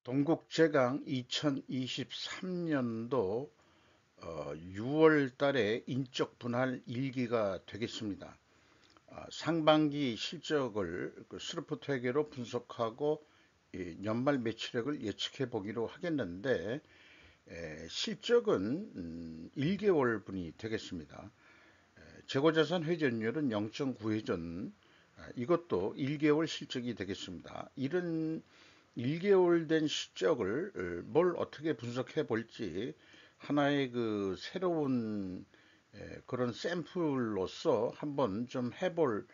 동국제강 2023년도 6월 달에 인적 분할 일기가 되겠습니다. 상반기 실적을 스루프트 회계로 분석하고 연말 매출액을 예측해 보기로 하겠는데, 실적은 1개월분이 되겠습니다. 재고자산 회전율은 0.9회전, 이것도 1개월 실적이 되겠습니다. 이런 1개월 된 실적을 뭘 어떻게 분석해 볼지 하나의 그 새로운 그런 샘플로서 한번 좀 해볼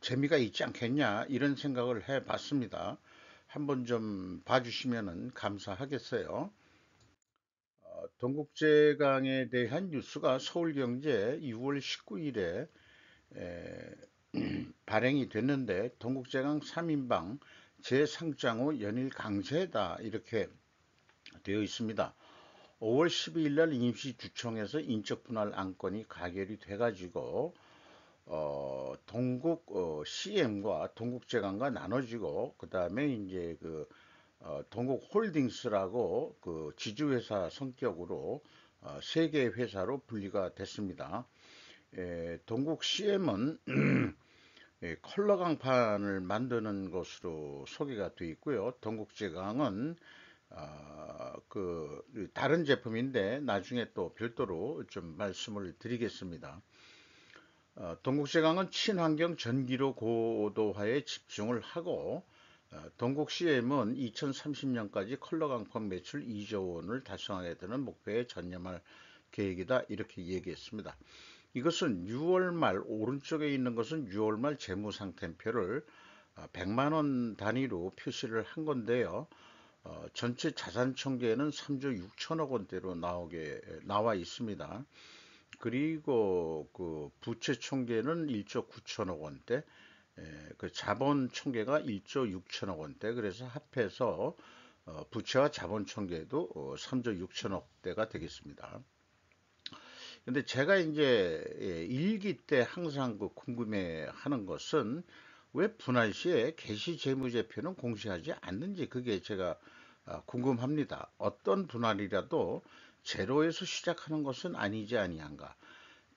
재미가 있지 않겠냐, 이런 생각을 해 봤습니다. 한번 좀 봐주시면 감사하겠어요. 동국제강에 대한 뉴스가 서울경제 6월 19일에 발행이 됐는데, 동국제강 3인방 재상장 후 연일 강세다, 이렇게 되어 있습니다. 5월 12일 날 임시주총에서 인적 분할 안건이 가결이 돼가지고 동국 CM과 동국제강과 나눠지고, 그 다음에 이제 동국홀딩스라고 그 지주회사 성격으로 세 개의 회사로 분리가 됐습니다. 동국 CM은 컬러 강판을 만드는 것으로 소개가 되어 있고요. 동국제강은 그 다른 제품인데 나중에 또 별도로 좀 말씀을 드리겠습니다. 동국제강은 친환경 전기료 고도화에 집중을 하고, 동국 CM은 2030년까지 컬러 강판 매출 2조 원을 달성하게 되는 목표에 전념할 계획이다, 이렇게 얘기했습니다. 이것은 6월 말, 오른쪽에 있는 것은 6월 말 재무상태표를 100만 원 단위로 표시를 한 건데요. 전체 자산 총계는 3조 6천억 원대로 나와 있습니다. 그리고 그 부채 총계는 1조 9천억 원대, 그 자본 총계가 1조 6천억 원대, 그래서 합해서 부채와 자본 총계도 3조 6천억 대가 되겠습니다. 근데 제가 이제 일기 때 항상 그 궁금해 하는 것은, 왜 분할 시에 개시 재무제표는 공시하지 않는지, 그게 제가 궁금합니다. 어떤 분할이라도 제로에서 시작하는 것은 아니지 아니한가.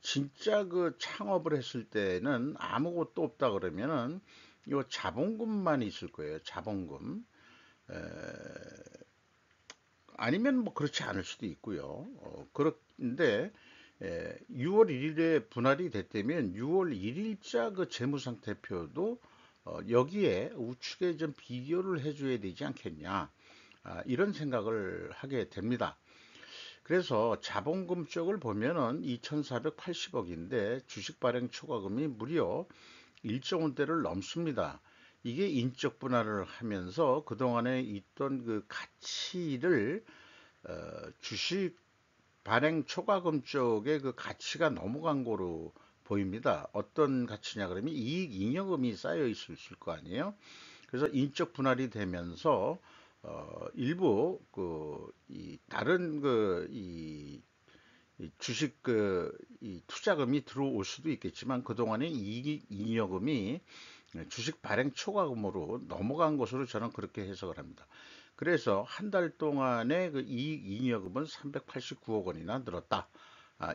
진짜 그 창업을 했을 때는 아무것도 없다 그러면은 요 자본금만 있을 거예요. 자본금. 에, 아니면 뭐 그렇지 않을 수도 있고요. 그런데 6월 1일에 분할이 됐다면 6월 1일자 그 재무상태표도 여기에 우측에 좀 비교를 해줘야 되지 않겠냐, 이런 생각을 하게 됩니다. 그래서 자본금 쪽을 보면은 2,480억인데 주식 발행 초과금이 무려 1조 원대를 넘습니다. 이게 인적 분할을 하면서 그동안에 있던 그 가치를 주식 발행 초과금 쪽에 그 가치가 넘어간 거로 보입니다. 어떤 가치냐 그러면 이익 잉여금이 쌓여 있을 거 아니에요. 그래서 인적 분할이 되면서 일부 이 다른 이 주식 이 투자금이 들어올 수도 있겠지만, 그동안에 이익 잉여금이 주식 발행 초과금으로 넘어간 것으로 저는 그렇게 해석을 합니다. 그래서 한 달 동안의 그 이익 잉여금은 389억 원이나 늘었다.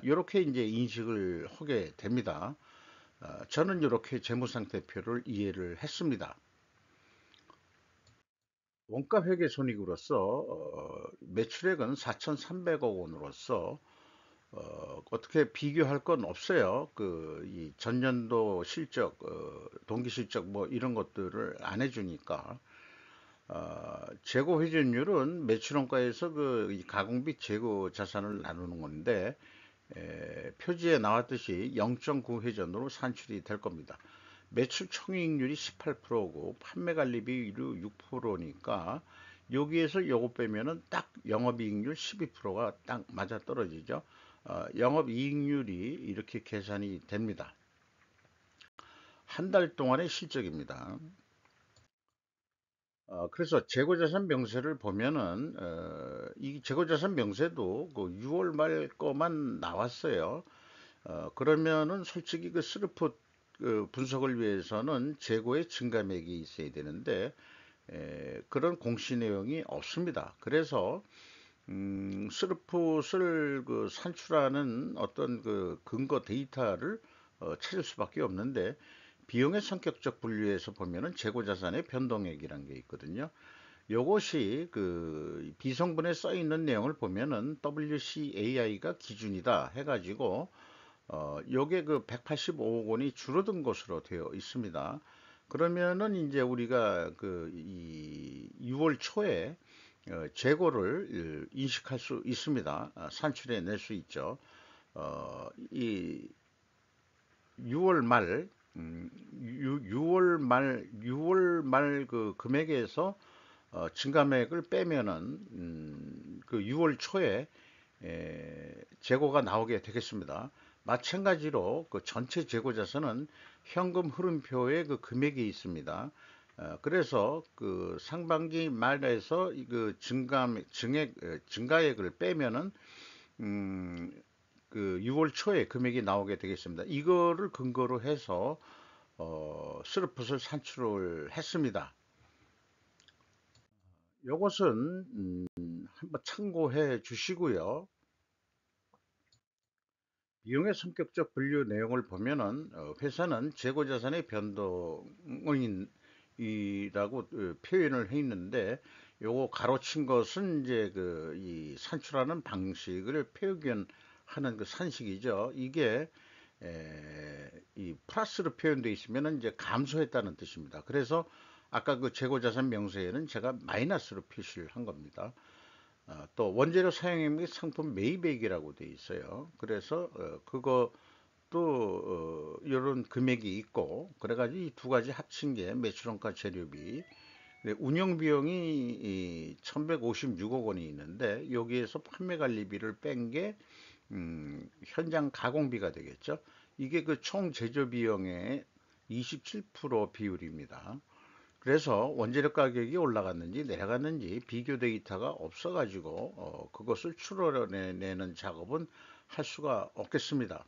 이렇게 이제 인식을 하게 됩니다. 저는 이렇게 재무상태표를 이해를 했습니다. 원가회계 손익으로서 매출액은 4,300억 원으로서 어떻게 비교할 건 없어요. 이 전년도 실적, 동기 실적 뭐 이런 것들을 안 해주니까. 재고 회전율은 매출원가에서 이 가공비 재고 자산을 나누는 건데, 표지에 나왔듯이 0.9 회전으로 산출이 될 겁니다. 매출 총이익률이 18%고 판매 관리비율이 6%니까 여기에서 요거 빼면은 딱 영업이익률 12%가 딱 맞아 떨어지죠. 영업이익률이 이렇게 계산이 됩니다. 한 달 동안의 실적입니다. 그래서 재고자산 명세를 보면은 이 재고자산 명세도 그 6월 말 거만 나왔어요. 그러면은 솔직히 그 스르프 분석을 위해서는 재고의 증감액이 있어야 되는데, 그런 공시 내용이 없습니다. 그래서 스루풋을 그 산출하는 어떤 그 근거 데이터를 찾을 수밖에 없는데, 비용의 성격적 분류에서 보면은 재고자산의 변동액이라는 게 있거든요. 요것이 그 비성분에 써 있는 내용을 보면은 WCAI가 기준이다 해가지고 요게 그 185억 원이 줄어든 것으로 되어 있습니다. 그러면은 이제 우리가 그 이 6월 초에 재고를 인식할 수 있습니다. 산출해 낼 수 있죠. 이 6월 말, 6월 말, 6월 말 그 금액에서 증감액을 빼면은 그 6월 초에 재고가 나오게 되겠습니다. 마찬가지로 그 전체 재고 자산은 현금 흐름표에 그 금액이 있습니다. 그래서 그 상반기 말에서 그 증가액을 빼면은 음, 그 6월 초에 금액이 나오게 되겠습니다. 이거를 근거로 해서 스루풋을 산출을 했습니다. 이것은 한번 참고해 주시고요. 비용의 성격적 분류 내용을 보면은 회사는 재고자산의 변동이라고 표현을 해 있는데, 요거 가로친 것은 이제 그 이 산출하는 방식을 표현하는 그 산식이죠. 이게 이 플러스로 표현되어 있으면은 이제 감소했다는 뜻입니다. 그래서 아까 그 재고자산 명세에는 제가 마이너스로 표시를 한 겁니다. 또 원재료 사용액 및 상품 매입액이라고 돼 있어요. 그래서 그것도 이런 금액이 있고, 그래가지고 이 두 가지 합친 게 매출원가 재료비. 운영 비용이 1156억 원이 있는데, 여기에서 판매 관리비를 뺀 게 현장 가공비가 되겠죠. 이게 그 총 제조 비용의 27% 비율입니다. 그래서 원재료 가격이 올라갔는지 내려갔는지 비교 데이터가 없어가지고 그것을 추론해내는 작업은 할 수가 없겠습니다.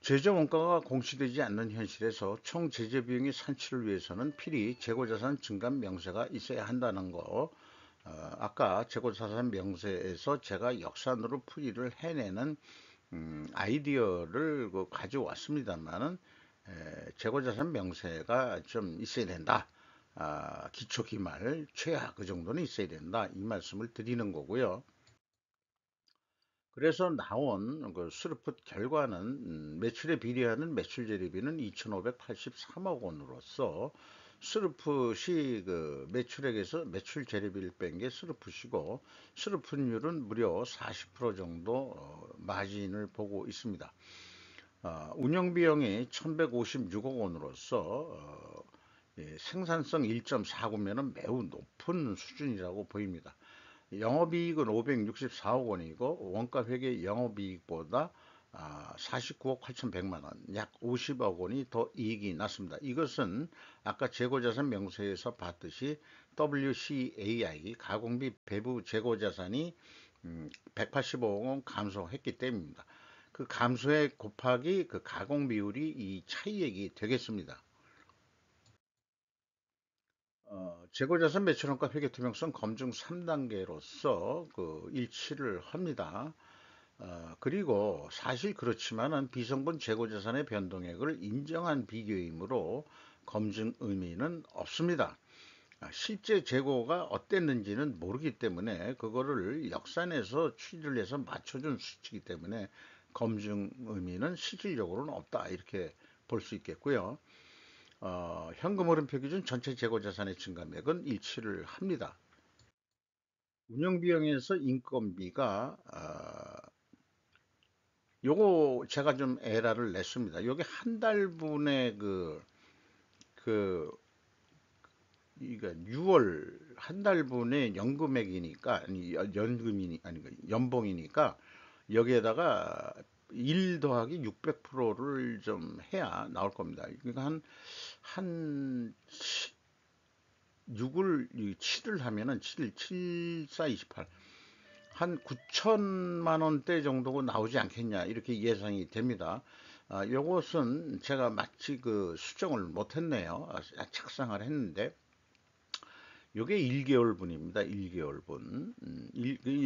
제조 원가가 공시되지 않는 현실에서 총 제조 비용의 산출을 위해서는 필히 재고자산 증감 명세가 있어야 한다는 거, 아까 재고자산 명세에서 제가 역산으로 풀이를 해내는 아이디어를 그 가져왔습니다만은, 재고자산 명세가 좀 있어야 된다. 기초기말 최하 그 정도는 있어야 된다. 이 말씀을 드리는 거고요. 그래서 나온 그 스루풋 결과는 매출에 비례하는 매출 재료비는 2,583억 원으로서, 스루풋이 그 매출액에서 매출 재료비를 뺀 게 스루풋이고, 스루풋률은 무려 40% 정도 마진을 보고 있습니다. 운영 비용이 1,156억 원으로서 생산성 1.49면은 매우 높은 수준이라고 보입니다. 영업이익은 564억 원이고 원가 회계 영업이익보다 49억 8,100만 원, 약 50억 원이 더 이익이 났습니다. 이것은 아까 재고자산 명세에서 봤듯이 WCAI 가공비 배부 재고자산이 185억 원 감소했기 때문입니다. 그 감소에 곱하기 그 가공 비율이 이 차이액이 되겠습니다. 재고자산 매출원가 회계 투명성 검증 3단계로서 그 일치를 합니다. 그리고 사실 그렇지만은 비성분 재고자산의 변동액을 인정한 비교이므로 검증 의미는 없습니다. 실제 재고가 어땠는지는 모르기 때문에 그거를 역산해서 추리를 해서 맞춰준 수치이기 때문에 검증 의미는 실질적으로는 없다, 이렇게 볼 수 있겠고요. 현금 흐름표 기준 전체 재고 자산의 증감액은 일치를 합니다. 운영 비용에서 인건비가 요거 제가 좀 에러를 냈습니다. 요게 한 달분의 그 이거 6월 한 달분의 연금액이니까, 아니 연금이니 아니 연봉이니까 여기에다가 1 더하기 600%를 좀 해야 나올 겁니다. 그러니까 한 6을 7을 하면은 7, 4, 28, 한 9천만 원대 정도가 나오지 않겠냐, 이렇게 예상이 됩니다. 요것은 제가 마치 그 수정을 못했네요. 착상을 했는데 요게 1개월분입니다. 1개월분.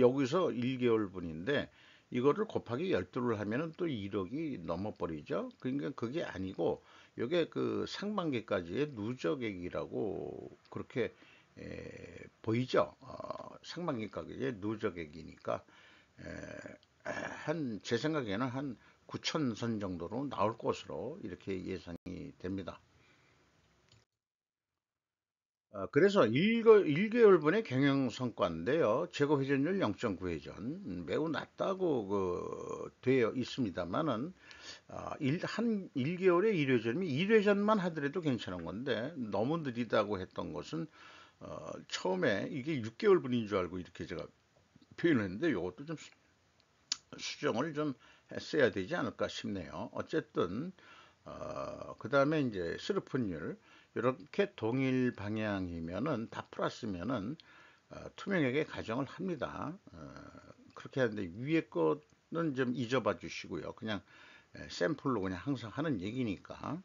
여기서 1개월분인데 이거를 곱하기 12를 하면은 또 1억이 넘어버리죠. 그러니까 그게 아니고 요게 그 상반기까지의 누적액이라고 그렇게 보이죠. 상반기까지의 누적액이니까 한 제 생각에는 한 9천 선 정도로 나올 것으로 이렇게 예상이 됩니다. 그래서 1개월분의 경영 성과인데요. 재고 회전율 0.9회전 매우 낮다고 되어 있습니다만은 한 1개월에 1회전이면 1회전만 하더라도 괜찮은 건데 너무 느리다고 했던 것은 처음에 이게 6개월분인 줄 알고 이렇게 제가 표현했는데 이것도 좀 수정을 좀 했어야 되지 않을까 싶네요. 어쨌든 그 다음에 이제 스르픈율 이렇게 동일 방향이면은 다 플러스면은 투명하게 가정을 합니다. 그렇게 하는데 위에 거는 좀 잊어봐 주시고요. 그냥 샘플로 그냥 항상 하는 얘기니까.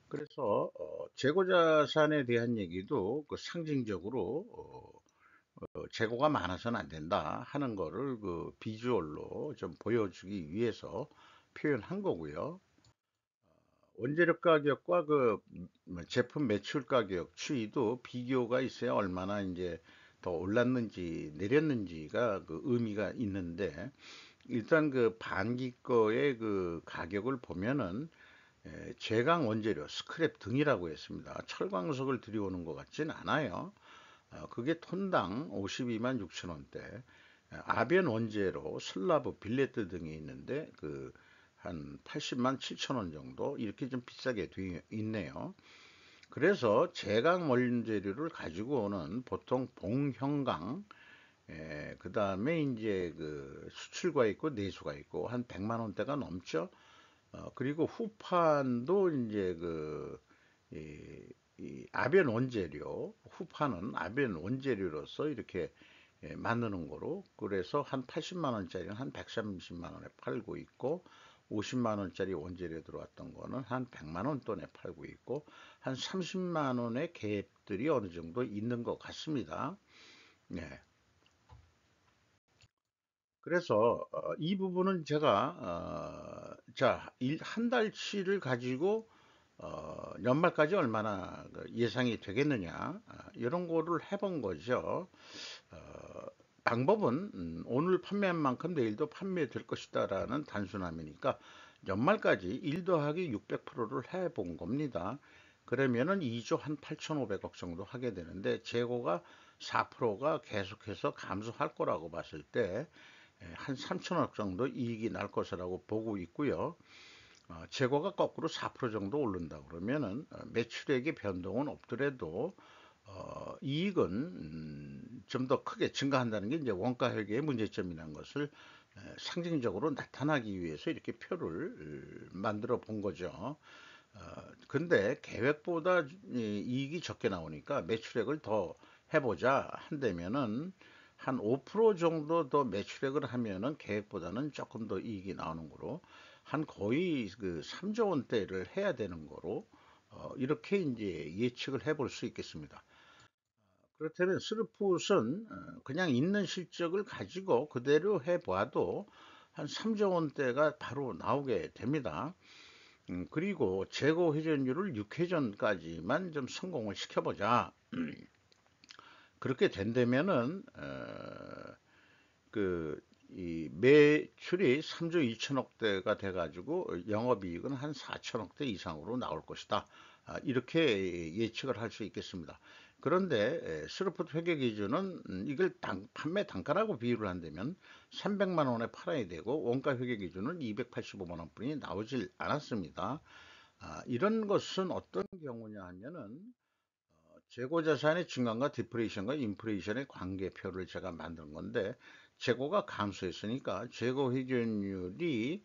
그래서 재고 자산에 대한 얘기도 그 상징적으로 재고가 많아서는 안 된다 하는 거를 그 비주얼로 좀 보여주기 위해서 표현한 거고요. 원재료 가격과 제품 매출 가격 추이도 비교가 있어야 얼마나 이제 더 올랐는지 내렸는지가 그 의미가 있는데 일단 그 반기 거의 그 가격을 보면은 제강 원재료, 스크랩 등이라고 했습니다. 철광석을 들여오는 것 같진 않아요. 그게 톤당 52만 6천 원대. 아변 원재로 슬라브, 빌레트 등이 있는데 그 한 80만 7천 원 정도 이렇게 좀 비싸게 되어 있네요. 그래서 제강 원재료를 가지고 오는 보통 봉형강, 그 다음에 이제 그 수출과 있고 내수가 있고 한 100만 원대가 넘죠. 그리고 후판도 이제 이 아변 원재료, 후판은 아변 원재료로서 이렇게 만드는 거로 그래서 한 80만 원짜리는 한 130만 원에 팔고 있고 50만 원짜리 원재료 들어왔던 거는 한 100만 원 돈에 팔고 있고 한 30만 원의 갭들이 어느 정도 있는 것 같습니다. 네. 그래서 이 부분은 제가 자, 한 달치를 가지고 연말까지 얼마나 그 예상이 되겠느냐 이런 거를 해본 거죠. 어, 방법은 오늘 판매한 만큼 내일도 판매될 것이다라는 단순함이니까 연말까지 1 더하기 600%를 해본 겁니다. 그러면은 2조 한 8,500억 정도 하게 되는데 재고가 4%가 계속해서 감소할 거라고 봤을 때 한 3천억 정도 이익이 날 것이라고 보고 있고요. 재고가 거꾸로 4% 정도 오른다 그러면은 매출액의 변동은 없더라도 이익은 좀 더 크게 증가한다는 게 이제 원가 회계의 문제점이라는 것을 상징적으로 나타나기 위해서 이렇게 표를 만들어 본 거죠. 근데 계획보다 이익이 적게 나오니까 매출액을 더 해보자 한다면은 한 5% 정도 더 매출액을 하면은 계획보다는 조금 더 이익이 나오는 거로 한 거의 그 3조 원대를 해야 되는 거로 이렇게 이제 예측을 해볼 수 있겠습니다. 그렇다면 스루풋은 그냥 있는 실적을 가지고 그대로 해봐도 한 3조 원대가 바로 나오게 됩니다. 그리고 재고 회전율을 6회전까지만 좀 성공을 시켜보자. 그렇게 된다면은 이 매출이 3조 2천억대가 돼가지고 영업이익은 한 4천억대 이상으로 나올 것이다. 이렇게 예측을 할 수 있겠습니다. 그런데 스루풋 회계 기준은 이걸 판매 단가라고 비유를 한다면 300만 원에 팔아야 되고 원가 회계 기준은 285만 원뿐이 나오질 않았습니다. 이런 것은 어떤 경우냐 하면은 재고 자산의 증감과 디프레이션과 인플레이션의 관계표를 제가 만든 건데 재고가 감소했으니까 재고 회전율이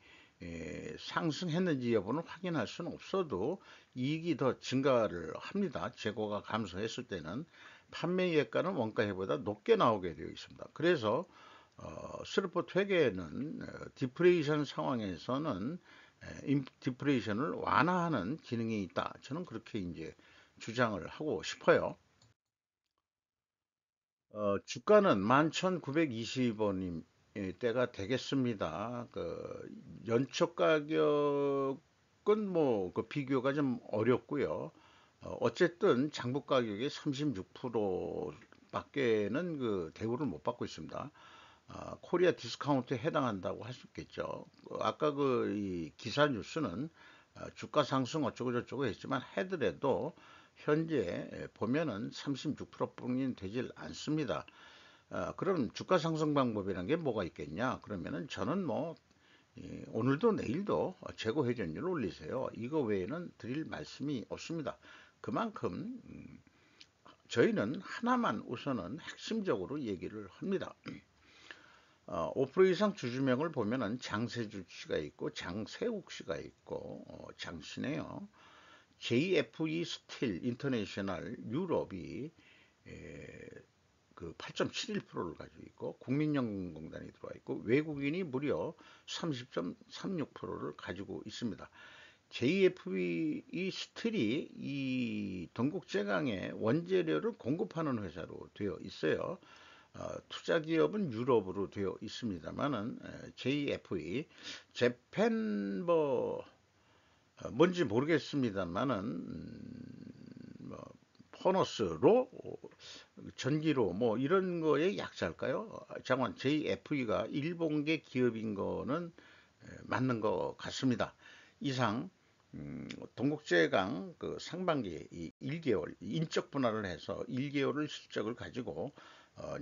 상승했는지 여부는 확인할 수는 없어도 이익이 더 증가를 합니다. 재고가 감소했을 때는 판매 예가는 원가보다 높게 나오게 되어 있습니다. 그래서 스루풋 회계는 디프레이션 상황에서는 디프레이션을 완화하는 기능이 있다. 저는 그렇게 이제 주장을 하고 싶어요. 주가는 11,920원이 때가 되겠습니다. 연초 가격은 뭐 그 비교가 좀 어렵고요. 어쨌든 장부 가격의 36% 밖에는 그 대우를 못 받고 있습니다. 코리아 디스카운트에 해당한다고 할 수 있겠죠. 아까 그 이 기사 뉴스는 주가 상승 어쩌고 저쩌고 했지만 하더라도 현재 보면은 36%뿐이 되질 않습니다. 그럼 주가 상승 방법이란 게 뭐가 있겠냐? 그러면은 저는 뭐 오늘도 내일도 재고 회전율을 올리세요. 이거 외에는 드릴 말씀이 없습니다. 그만큼 저희는 하나만 우선은 핵심적으로 얘기를 합니다. 5% 이상 주주명을 보면은 장세주씨가 있고 장세욱씨가 있고 장신해요. JFE 스틸 인터내셔널 유럽이 그 8.71%를 가지고 있고 국민연금공단이 들어와 있고 외국인이 무려 30.36%를 가지고 있습니다. JFE 스틸이 이 동국제강에 원재료를 공급하는 회사로 되어 있어요. 투자기업은 유럽으로 되어 있습니다만은 JFE, 재팬 뭐 뭔지 모르겠습니다만은 뭐 퍼너스로 전기로 뭐 이런 거의 약자일까요? 잠깐 JFE가 일본계 기업인 거는 맞는 것 같습니다. 이상 동국제강 그 상반기 이 1개월 인적 분할을 해서 1개월을 실적을 가지고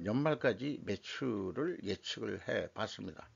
연말까지 매출을 예측을 해 봤습니다.